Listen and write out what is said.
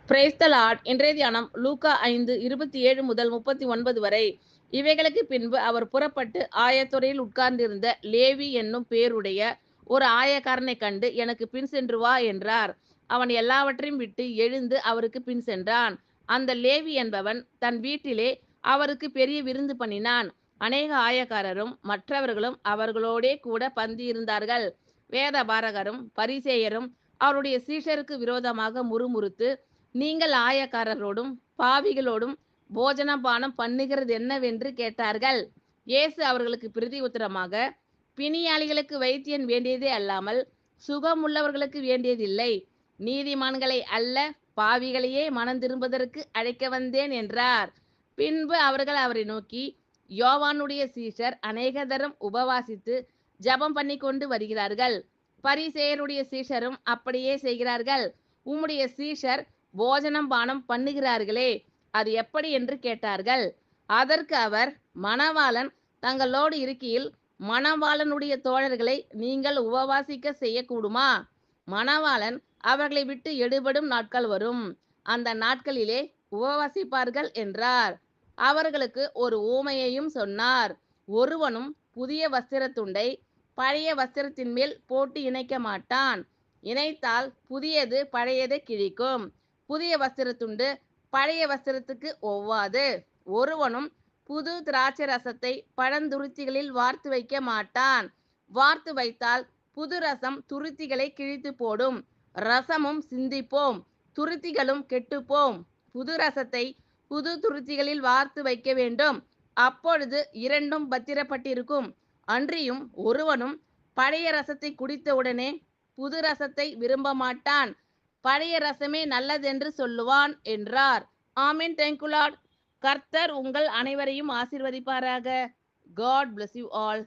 Praise the Lord. இன்றைய தியானம் லூக்கா 5:27 முதல் 39 வரை. இவைகளுக்கு பின்பு அவர் புறப்பட்டு ஆயத்துறையில் உட்கார்ந்திருந்த லேவி என்னும் பேருடைய ஒரு ஆயக்காரனை கண்டு, எனக்கு பின் சென்று வா என்றார். அவன் எல்லாவற்றையும் விட்டு எழுந்து அவருக்கு பின் சென்றான். அந்த லேவி என்பவன் தன் வீட்டிலே அவருக்கு பெரிய விருந்து பண்ணினான். அநேக ஆயக்காரரும் மற்றவர்களும் அவர்களோடே கூட பந்தியிருந்தார்கள். வேதபாரகரும் பரிசேயரும் அவருடைய சீஷருக்கு விரோதமாக முறுமுறுத்து, நீங்கள் ஆயக்காரரோடும் பாவிகளோடும் போஜனபானம் பண்ணுகிறது என்னவென்று கேட்டார்கள். இயேசு அவர்களுக்கு பிரதி உத்தரமாக, பிணியாளிகளுக்கு வைத்தியன் வேண்டியதே அல்லாமல் சுகமுள்ளவர்களுக்கு வேண்டியதில்லை, நீதிமான்களை அல்ல பாவிகளையே மனம் திரும்புவதற்கு அழைக்க வந்தேன் என்றார். பின்பு அவர்கள் அவரை நோக்கி, யோவானுடைய சீஷர் அநேக தரம் உபவாசித்து ஜபம் பண்ணி கொண்டு வருகிறார்கள், பரிசேயருடைய சீஷரும் அப்படியே செய்கிறார்கள், உம்முடைய சீஷர் போஜனம் பானம் பண்ணுகிறார்களே, அது எப்படி என்று கேட்டார்கள். அதற்கு அவர், மணவாளன் தங்களோடு இருக்கையில் மணவாளனுடைய தோழர்களை நீங்கள் உபவாசிக்க செய்யக்கூடுமா? மணவாளன் அவர்களை விட்டு எடுபடும் நாட்கள் வரும், அந்த நாட்களிலே உபவாசிப்பார்கள் என்றார். அவர்களுக்கு ஒரு ஊமையையும் சொன்னார். ஒருவனும் புதிய வஸ்திரத்துண்டை பழைய வஸ்திரத்தின் மேல் போட்டு இணைக்க மாட்டான். இணைத்தால் புதியது பழையதை கிழிக்கும். புதிய வஸ்திரத்துண்டு பழைய வஸ்திரத்துக்கு ஒவ்வாது. ஒருவனும் புது திராட்சை ரசத்தை பழந்துருத்திகளில் வார்த்து வைக்க மாட்டான். வார்த்து வைத்தால் புது ரசம் துருத்திகளை கிழித்து போடும், ரசமும் சிந்திப்போம், துருத்திகளும் கெட்டுப்போம். புது ரசத்தை புது துருத்திகளில் வார்த்து வைக்க வேண்டும், அப்பொழுது இரண்டும் பத்திரப்பட்டிருக்கும். அன்றியும் ஒருவனும் பழைய ரசத்தை குடித்தவுடனே புது ரசத்தை விரும்ப மாட்டான், பழைய ரசமே நல்லதென்று சொல்லுவான் என்றார். ஆமென். Thank you Lord. கர்த்தர் உங்கள் அனைவரையும் ஆசீர்வதிப்பாராக. God bless you all.